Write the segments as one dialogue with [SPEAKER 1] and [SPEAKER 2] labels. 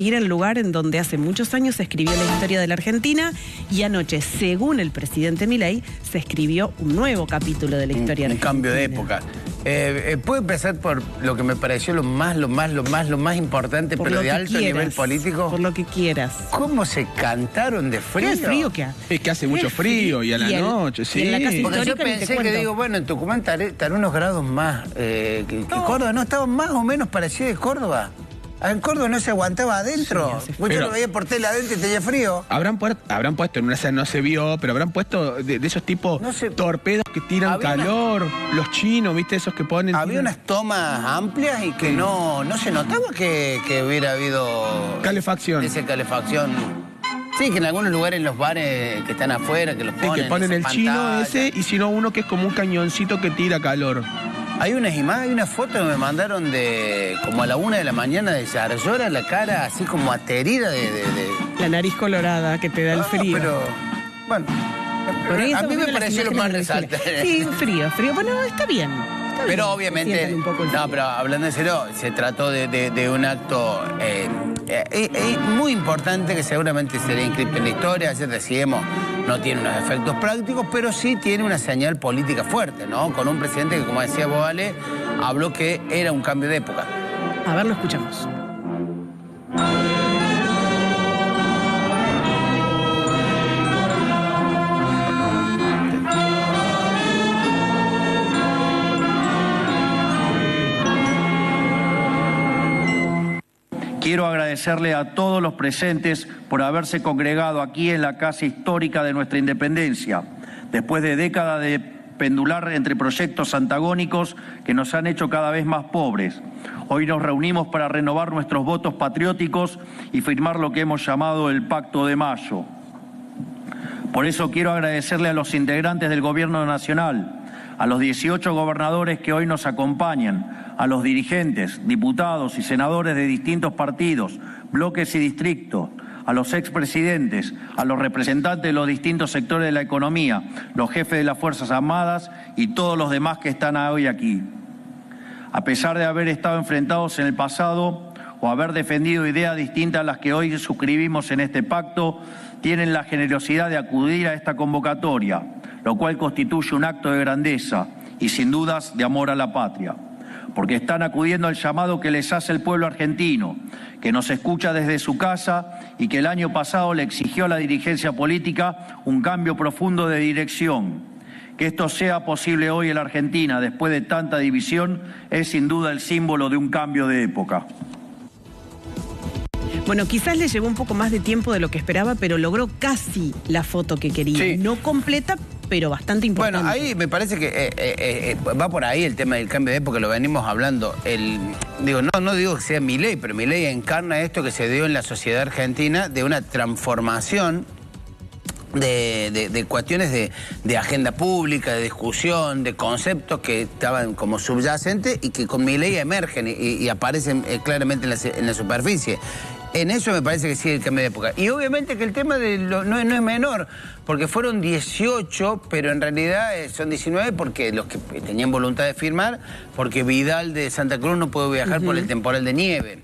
[SPEAKER 1] Ir al lugar en donde hace muchos años se escribió la historia de la Argentina y anoche, según el presidente Milei, se escribió un nuevo capítulo de la historia argentina.
[SPEAKER 2] Un cambio de época. ¿Puedo empezar por lo que me pareció lo más importante,
[SPEAKER 1] Por
[SPEAKER 2] pero
[SPEAKER 1] lo
[SPEAKER 2] de
[SPEAKER 1] que
[SPEAKER 2] alto
[SPEAKER 1] quieras,
[SPEAKER 2] nivel político?
[SPEAKER 1] Por lo que quieras.
[SPEAKER 2] ¿Cómo se cantaron de frío?
[SPEAKER 1] ¿Qué frío que hace?
[SPEAKER 3] Es que hace mucho frío y a la noche, sí.
[SPEAKER 1] Y en la casa
[SPEAKER 2] Porque yo
[SPEAKER 1] histórica ni te
[SPEAKER 2] pensé que
[SPEAKER 1] cuento.
[SPEAKER 2] digo, bueno, en Tucumán estaré unos grados más que Córdoba. ¿No estaba más o menos parecido de Córdoba? En Córdoba no se aguantaba adentro.
[SPEAKER 1] Sí,
[SPEAKER 2] Pues yo lo veía por tele adentro y tenía frío.
[SPEAKER 3] Habrán puesto, en una escena no se vio, pero habrán puesto de esos tipos torpedos que tiran calor, los chinos, ¿viste? Esos que ponen...
[SPEAKER 2] Había unas tomas amplias y que no se notaba que hubiera habido...
[SPEAKER 3] Calefacción.
[SPEAKER 2] Esa calefacción. Sí, que en algunos lugares, en los bares que están afuera, que los ponen...
[SPEAKER 3] Sí, que ponen el chino ese y si no uno que es como un cañoncito que tira calor.
[SPEAKER 2] Hay unas imágenes, hay una foto que me mandaron de como a la 1 de la mañana de Yarlora, la cara así como aterida de...
[SPEAKER 1] La nariz colorada que te da el frío.
[SPEAKER 2] Pero, bueno, a mí me pareció lo más resaltante.
[SPEAKER 1] Sí, frío. Bueno, está bien.
[SPEAKER 2] Pero obviamente, pero hablando en serio, se trató de un acto muy importante que seguramente será inscrito en la historia. Ayer decíamos, no tiene unos efectos prácticos, pero sí tiene una señal política fuerte, ¿no? Con un presidente que, como decía vos, Ale, habló que era un cambio de época.
[SPEAKER 1] A ver, lo escuchamos.
[SPEAKER 4] Quiero agradecerle a todos los presentes por haberse congregado aquí en la casa histórica de nuestra independencia, después de décadas de pendular entre proyectos antagónicos que nos han hecho cada vez más pobres. Hoy nos reunimos para renovar nuestros votos patrióticos y firmar lo que hemos llamado el Pacto de Mayo. Por eso quiero agradecerle a los integrantes del Gobierno Nacional, a los 18 gobernadores que hoy nos acompañan, a los dirigentes, diputados y senadores de distintos partidos, bloques y distritos, a los expresidentes, a los representantes de los distintos sectores de la economía, los jefes de las Fuerzas Armadas y todos los demás que están hoy aquí. A pesar de haber estado enfrentados en el pasado o haber defendido ideas distintas a las que hoy suscribimos en este pacto, tienen la generosidad de acudir a esta convocatoria, lo cual constituye un acto de grandeza y sin dudas de amor a la patria, porque están acudiendo al llamado que les hace el pueblo argentino, que nos escucha desde su casa y que el año pasado le exigió a la dirigencia política un cambio profundo de dirección. Que esto sea posible hoy en la Argentina, después de tanta división, es sin duda el símbolo de un cambio de época.
[SPEAKER 1] Bueno, quizás le llevó un poco más de tiempo de lo que esperaba, pero logró casi la foto que quería.
[SPEAKER 2] Sí.
[SPEAKER 1] No completa, pero bastante importante.
[SPEAKER 2] Bueno, ahí me parece que va por ahí el tema del cambio de época, lo venimos hablando. No digo que sea Milei, pero Milei encarna esto que se dio en la sociedad argentina de una transformación de cuestiones de agenda pública, de discusión, de conceptos que estaban como subyacentes y que con Milei emergen y aparecen claramente en la superficie. En eso me parece que sí el cambio de época. Y obviamente que el tema no es menor, porque fueron 18, pero en realidad son 19 porque los que tenían voluntad de firmar, porque Vidal de Santa Cruz no pudo viajar por el temporal de nieve.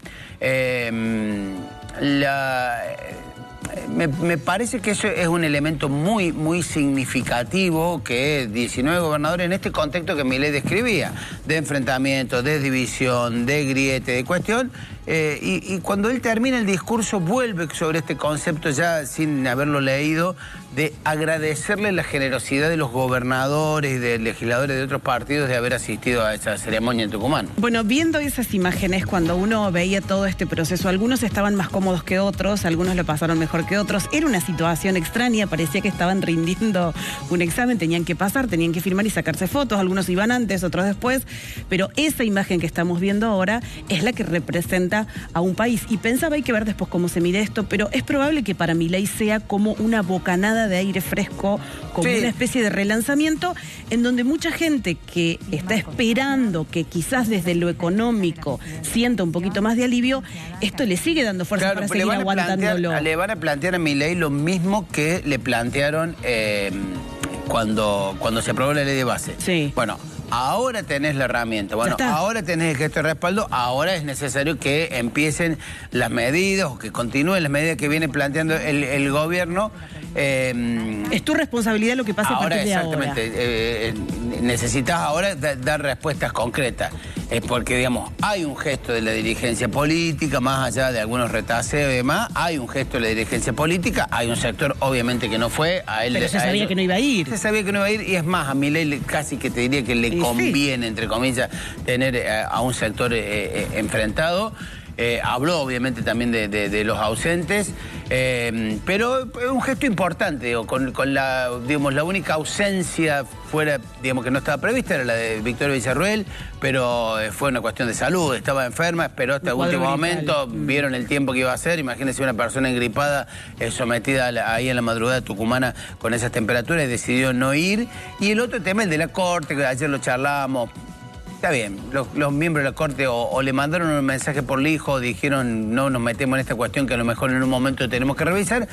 [SPEAKER 2] Me parece que eso es un elemento muy significativo, que 19 gobernadores en este contexto que Milei describía, de enfrentamiento, de división, de griete, de cuestión, y cuando él termina el discurso vuelve sobre este concepto ya sin haberlo leído, de agradecerle la generosidad de los gobernadores y de legisladores de otros partidos de haber asistido a esa ceremonia en Tucumán.
[SPEAKER 1] Bueno, viendo esas imágenes, cuando uno veía todo este proceso, algunos estaban más cómodos que otros, algunos lo pasaron mejor que otros. Era una situación extraña, parecía que estaban rindiendo un examen, tenían que pasar, tenían que firmar y sacarse fotos, algunos iban antes, otros después, pero esa imagen que estamos viendo ahora es la que representa a un país. Y pensaba, hay que ver después cómo se mide esto, pero es probable que para Milei sea como una bocanada de aire fresco, como una especie de relanzamiento, en donde mucha gente que está esperando que quizás desde lo económico sienta un poquito más de alivio, esto le sigue dando fuerza para seguir aguantándolo.
[SPEAKER 2] Le van a plantear a Milei lo mismo que le plantearon cuando se aprobó la ley de base.
[SPEAKER 1] Sí.
[SPEAKER 2] Bueno, ahora tenés la herramienta, bueno, ahora tenés el gesto de respaldo, ahora es necesario que empiecen las medidas o que continúen las medidas que viene planteando el gobierno.
[SPEAKER 1] Es tu responsabilidad lo que pasa a partir de ahora.
[SPEAKER 2] Exactamente. Necesitas ahora dar respuestas concretas. Es porque, digamos, hay un gesto de la dirigencia política, más allá de algunos retaseos y demás, hay un gesto de la dirigencia política, hay un sector, obviamente, que no fue.
[SPEAKER 1] Pero se sabía que no iba a ir.
[SPEAKER 2] Se sabía que no iba a ir, y es más, a Milei casi que te diría que le conviene, entre comillas, tener a un sector enfrentado. Habló obviamente también de los ausentes, pero es un gesto importante, digo, con la, digamos, la única ausencia fuera, digamos, que no estaba prevista era la de Victoria Villarruel, pero fue una cuestión de salud, estaba enferma, esperó hasta el último momento, vieron el tiempo que iba a hacer, imagínense una persona engripada, sometida ahí en la madrugada tucumana con esas temperaturas, y decidió no ir. Y el otro tema, el de la Corte, que ayer lo charlábamos. Está bien, los miembros de la Corte o le mandaron un mensaje por el hijo, dijeron no nos metemos en esta cuestión que a lo mejor en un momento tenemos que revisar,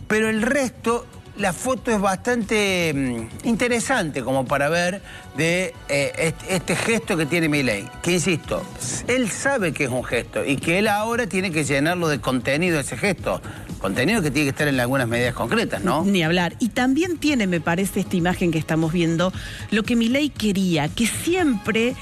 [SPEAKER 2] pero el resto, la foto es bastante interesante como para ver de este gesto que tiene Milei, que insisto, él sabe que es un gesto y que él ahora tiene que llenarlo de contenido ese gesto. Contenido que tiene que estar en algunas medidas concretas, ¿no?
[SPEAKER 1] Ni hablar. Y también tiene, me parece, esta imagen que estamos viendo, lo que Milei quería, que siempre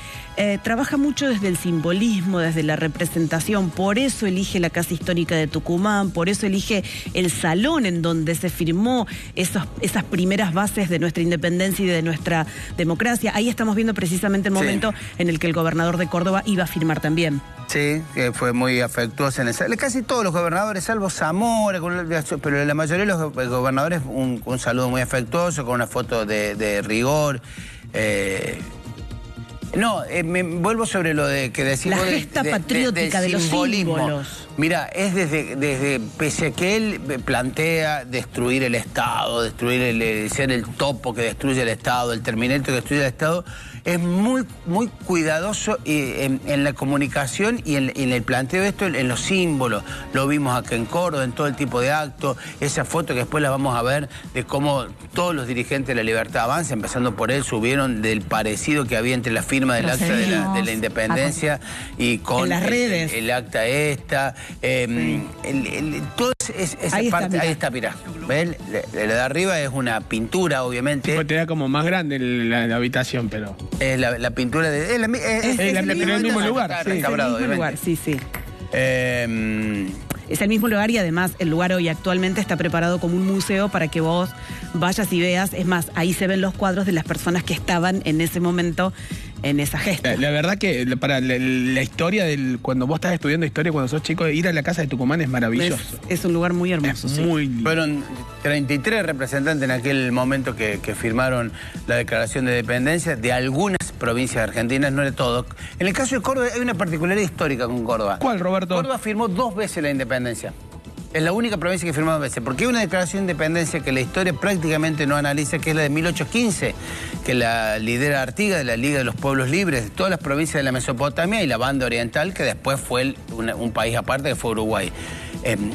[SPEAKER 1] trabaja mucho desde el simbolismo, desde la representación, por eso elige la Casa Histórica de Tucumán, por eso elige el salón en donde se firmó esas primeras bases de nuestra independencia y de nuestra democracia. Ahí estamos viendo precisamente el momento en el que el gobernador de Córdoba iba a firmar también.
[SPEAKER 2] Sí, que fue muy afectuoso en esa. Casi todos los gobernadores, salvo Zamora, pero la mayoría de los gobernadores, un saludo muy afectuoso, con una foto de rigor. Me vuelvo sobre lo de que decimos
[SPEAKER 1] la gesta patriótica de los símbolos.
[SPEAKER 2] Mira, es desde pese a que él plantea destruir el Estado, ser el topo que destruye el Estado, el terminator que destruye el Estado, es muy, muy cuidadoso en la comunicación y en el planteo de esto, en los símbolos. Lo vimos acá en Córdoba, en todo el tipo de actos, esa foto que después la vamos a ver de cómo todos los dirigentes de la Libertad Avanza, empezando por él, subieron del parecido que había entre la firma del acta de la independencia y con
[SPEAKER 1] las redes.
[SPEAKER 2] El acta esta. Toda esa parte, ahí está, mirá. ¿Ves? La de arriba es una pintura, obviamente.
[SPEAKER 3] Te da como más grande la habitación, pero...
[SPEAKER 2] Es la pintura de...
[SPEAKER 3] Es el mismo lugar.
[SPEAKER 1] Sí. Es el mismo lugar y además el lugar hoy actualmente está preparado como un museo para que vos vayas y veas. Es más, ahí se ven los cuadros de las personas que estaban en ese momento en esa gesta.
[SPEAKER 3] La verdad que para la historia cuando vos estás estudiando historia, cuando sos chico, ir a la Casa de Tucumán es maravilloso.
[SPEAKER 1] Es un lugar muy hermoso.
[SPEAKER 3] Muy lindo.
[SPEAKER 2] Fueron 33 representantes en aquel momento que firmaron la declaración de independencia de algunas provincias argentinas, no de todo. En el caso de Córdoba hay una particularidad histórica con Córdoba.
[SPEAKER 3] ¿Cuál, Roberto?
[SPEAKER 2] Córdoba firmó 2 veces la independencia. Es la única provincia que firmó 2 veces, porque hay una declaración de independencia que la historia prácticamente no analiza, que es la de 1815, que la lidera Artigas, de la Liga de los Pueblos Libres, de todas las provincias de la Mesopotamia y la banda oriental, que después fue un país aparte, que fue Uruguay.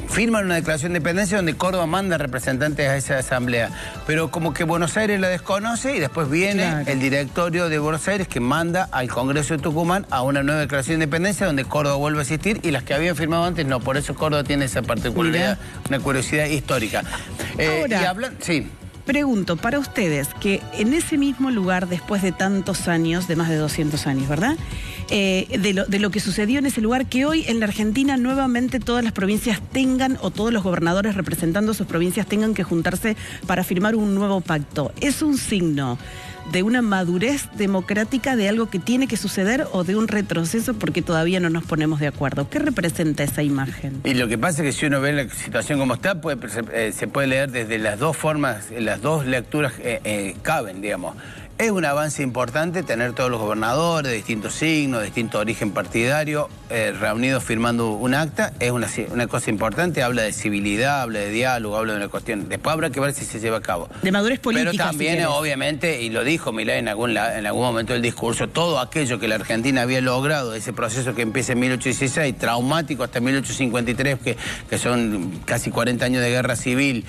[SPEAKER 2] Firman una declaración de independencia donde Córdoba manda representantes a esa asamblea, pero como que Buenos Aires la desconoce y después viene el directorio de Buenos Aires que manda al Congreso de Tucumán a una nueva declaración de independencia donde Córdoba vuelve a asistir y las que habían firmado antes no, por eso Córdoba tiene esa particularidad, una curiosidad histórica.
[SPEAKER 1] Ahora,
[SPEAKER 2] sí.
[SPEAKER 1] Pregunto, para ustedes, que en ese mismo lugar, después de tantos años, de más de 200 años, ¿verdad? De lo que sucedió en ese lugar, que hoy en la Argentina nuevamente todas las provincias tengan, o todos los gobernadores representando sus provincias tengan que juntarse para firmar un nuevo pacto. ¿Es un signo de una madurez democrática, de algo que tiene que suceder o de un retroceso porque todavía no nos ponemos de acuerdo? ¿Qué representa esa imagen?
[SPEAKER 2] Y lo que pasa es que si uno ve la situación como está, se puede leer desde las dos formas, las dos lecturas caben, digamos. Es un avance importante tener todos los gobernadores de distintos signos, de distinto origen partidario, reunidos firmando un acta. Es una cosa importante, habla de civilidad, habla de diálogo, habla de una cuestión. Después habrá que ver si se lleva a cabo.
[SPEAKER 1] De madurez política.
[SPEAKER 2] Pero también, obviamente, y lo dijo Milei en algún momento del discurso, todo aquello que la Argentina había logrado, ese proceso que empieza en 1816, traumático hasta 1853, que son casi 40 años de guerra civil,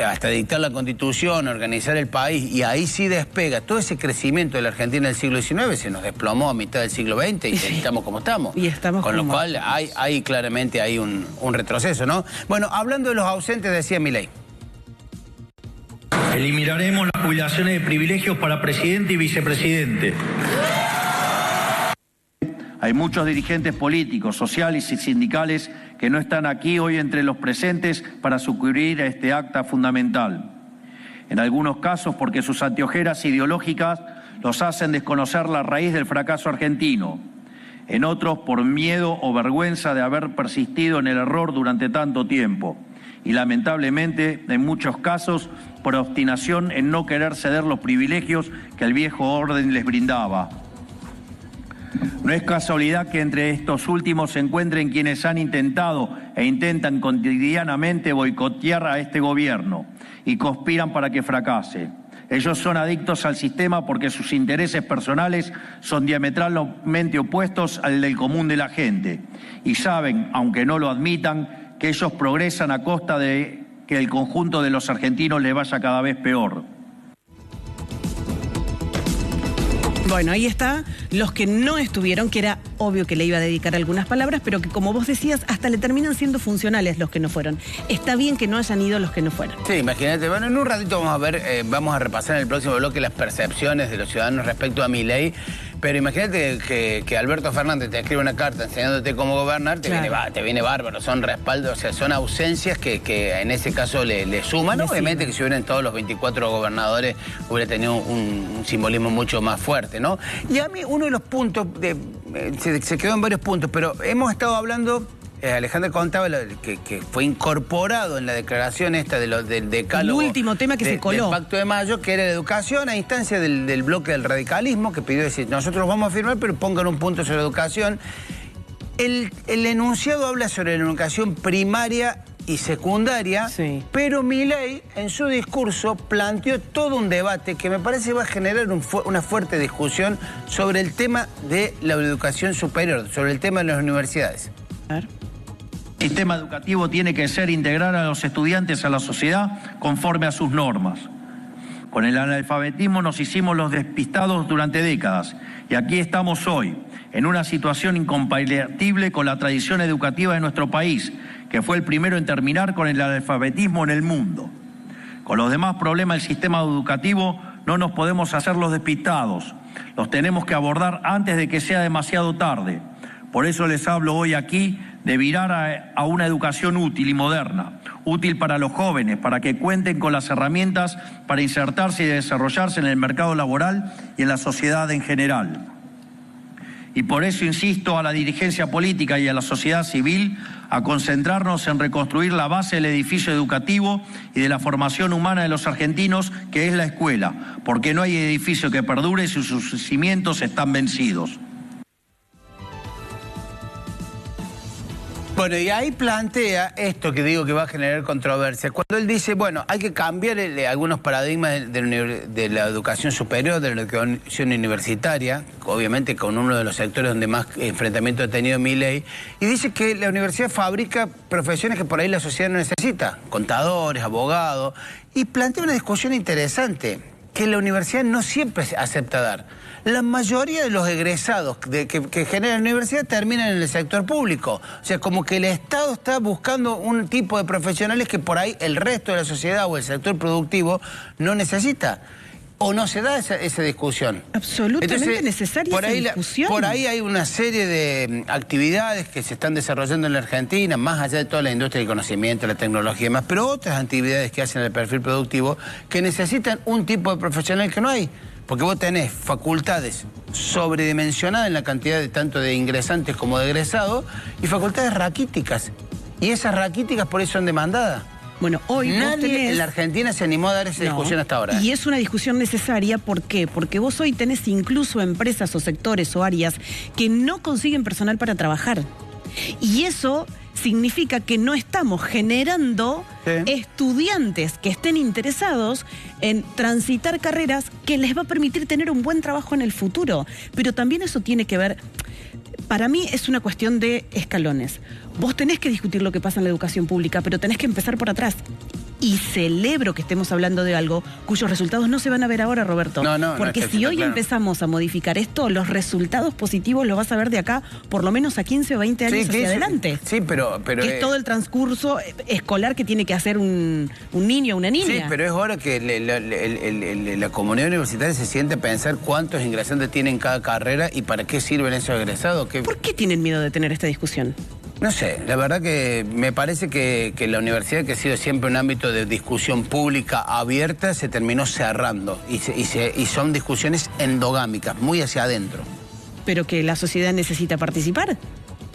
[SPEAKER 2] hasta dictar la Constitución, organizar el país, y ahí sí despega todo ese crecimiento de la Argentina del siglo XIX se nos desplomó a mitad del siglo XX y estamos como estamos. Con lo cual hay claramente hay un retroceso, ¿no? Bueno, hablando de los ausentes, decía Milei.
[SPEAKER 4] Eliminaremos las jubilaciones de privilegios para presidente y vicepresidente. Hay muchos dirigentes políticos, sociales y sindicales que no están aquí hoy entre los presentes para sucumbir a este acta fundamental. En algunos casos porque sus anteojeras ideológicas los hacen desconocer la raíz del fracaso argentino. En otros por miedo o vergüenza de haber persistido en el error durante tanto tiempo. Y lamentablemente, en muchos casos, por obstinación en no querer ceder los privilegios que el viejo orden les brindaba. No es casualidad que entre estos últimos se encuentren quienes han intentado e intentan cotidianamente boicotear a este gobierno y conspiran para que fracase. Ellos son adictos al sistema porque sus intereses personales son diametralmente opuestos al del común de la gente. Y saben, aunque no lo admitan, que ellos progresan a costa de que el conjunto de los argentinos les vaya cada vez peor.
[SPEAKER 1] Bueno, ahí está, los que no estuvieron, que era obvio que le iba a dedicar algunas palabras, pero que como vos decías, hasta le terminan siendo funcionales los que no fueron. Está bien que no hayan ido los que no fueron.
[SPEAKER 2] Sí, imagínate, bueno, en un ratito vamos a ver, vamos a repasar en el próximo bloque las percepciones de los ciudadanos respecto a Milei. Pero imagínate que Alberto Fernández te escribe una carta enseñándote cómo gobernar, te viene bárbaro, son respaldos, o sea, son ausencias que en ese caso le suman. Obviamente que si hubieran todos los 24 gobernadores hubiera tenido un simbolismo mucho más fuerte, ¿no? Y a mí uno de los puntos, se quedó en varios puntos, pero hemos estado hablando... Alejandra contaba que fue incorporado en la declaración esta del decálogo.
[SPEAKER 1] El último tema que se coló.
[SPEAKER 2] Del Pacto de Mayo, que era la educación a instancia del bloque del radicalismo, que pidió decir, nosotros vamos a firmar, pero pongan un punto sobre educación. El enunciado habla sobre la educación primaria y secundaria, sí. Pero Milei en su discurso planteó todo un debate que me parece va a generar una fuerte discusión sobre el tema de la educación superior, sobre el tema de las universidades.
[SPEAKER 1] A ver.
[SPEAKER 4] El sistema educativo tiene que ser integrar a los estudiantes a la sociedad conforme a sus normas. Con el analfabetismo nos hicimos los despistados durante décadas y aquí estamos hoy, en una situación incompatible con la tradición educativa de nuestro país, que fue el primero en terminar con el analfabetismo en el mundo. Con los demás problemas del sistema educativo no nos podemos hacer los despistados, los tenemos que abordar antes de que sea demasiado tarde. Por eso les hablo hoy aquí de virar a una educación útil y moderna, útil para los jóvenes, para que cuenten con las herramientas para insertarse y desarrollarse en el mercado laboral y en la sociedad en general. Y por eso insisto a la dirigencia política y a la sociedad civil a concentrarnos en reconstruir la base del edificio educativo y de la formación humana de los argentinos, que es la escuela, porque no hay edificio que perdure si sus cimientos están vencidos.
[SPEAKER 2] Bueno, y ahí plantea esto que digo que va a generar controversia. Cuando él dice, bueno, hay que cambiar algunos paradigmas de la educación superior, de la educación universitaria, obviamente con uno de los sectores donde más enfrentamiento ha tenido Milei, y dice que la universidad fabrica profesiones que por ahí la sociedad no necesita, contadores, abogados, y plantea una discusión interesante, que la universidad no siempre acepta dar. La mayoría de los egresados que genera la universidad terminan en el sector público. O sea, como que el Estado está buscando un tipo de profesionales que por ahí el resto de la sociedad o el sector productivo no necesita. ¿O no se da esa discusión?
[SPEAKER 1] Absolutamente necesaria esa discusión.
[SPEAKER 2] Por ahí hay una serie de actividades que se están desarrollando en la Argentina, más allá de toda la industria del conocimiento, la tecnología y demás, pero otras actividades que hacen el perfil productivo que necesitan un tipo de profesional que no hay. Porque vos tenés facultades sobredimensionadas en la cantidad de tanto de ingresantes como de egresados y facultades raquíticas. Y esas raquíticas por eso son demandadas.
[SPEAKER 1] Bueno, hoy
[SPEAKER 2] nadie en la Argentina se animó a dar esa discusión hasta ahora.
[SPEAKER 1] Y es una discusión necesaria, ¿por qué? Porque vos hoy tenés incluso empresas o sectores o áreas que no consiguen personal para trabajar. Y eso significa que no estamos generando estudiantes que estén interesados en transitar carreras que les va a permitir tener un buen trabajo en el futuro. Pero también eso tiene que ver, para mí es una cuestión de escalones. Vos tenés que discutir lo que pasa en la educación pública, pero tenés que empezar por atrás. Y celebro que estemos hablando de algo cuyos resultados no se van a ver ahora, Roberto. Porque si hoy empezamos a modificar esto, los resultados positivos los vas a ver de acá por lo menos a 15 o 20 años hacia adelante.
[SPEAKER 2] Sí, pero
[SPEAKER 1] que es todo el transcurso escolar que tiene que hacer un niño o una niña.
[SPEAKER 2] Sí, pero es hora que la comunidad universitaria se siente a pensar cuántos ingresantes tienen cada carrera y para qué sirven esos egresados.
[SPEAKER 1] ¿Por qué tienen miedo de tener esta discusión?
[SPEAKER 2] No sé, la verdad que me parece que la universidad, que ha sido siempre un ámbito de discusión pública abierta, se terminó cerrando y son discusiones endogámicas, muy hacia adentro.
[SPEAKER 1] ¿Pero que la sociedad necesita participar?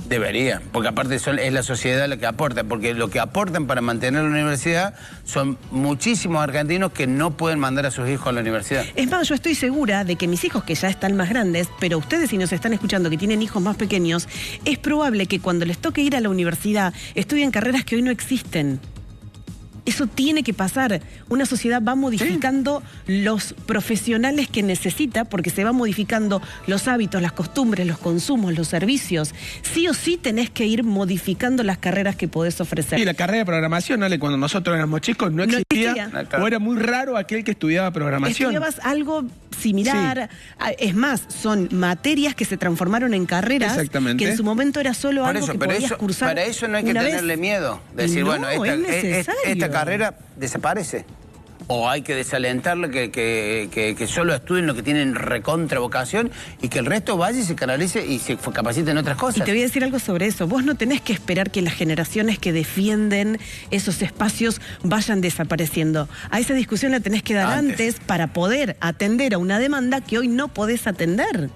[SPEAKER 2] Debería, porque aparte es la sociedad la que aporta, porque lo que aportan para mantener la universidad son muchísimos argentinos que no pueden mandar a sus hijos a la universidad.
[SPEAKER 1] Es más, yo estoy segura de que mis hijos, que ya están más grandes, pero ustedes si nos están escuchando que tienen hijos más pequeños, es probable que cuando les toque ir a la universidad estudien carreras que hoy no existen. Eso tiene que pasar. Una sociedad va modificando los profesionales que necesita porque se va modificando los hábitos, las costumbres, los consumos, los servicios. Sí o sí tenés que ir modificando las carreras que podés ofrecer.
[SPEAKER 3] Sí, la carrera de programación, Ale, cuando nosotros éramos chicos no existía. O era muy raro aquel que estudiaba programación.
[SPEAKER 1] Estudiabas algo similar. Sí. Es más, son materias que se transformaron en carreras que en su momento era solo algo que podías cursar.
[SPEAKER 2] Para eso no hay que tenerle miedo. Decir, bueno, esta carrera desaparece. O hay que desalentarle que solo estudien lo que tienen recontra vocación y que el resto vaya y se canalice y se capacite en otras cosas.
[SPEAKER 1] Y te voy a decir algo sobre eso. Vos no tenés que esperar que las generaciones que defienden esos espacios vayan desapareciendo. A esa discusión la tenés que dar antes para poder atender a una demanda que hoy no podés atender.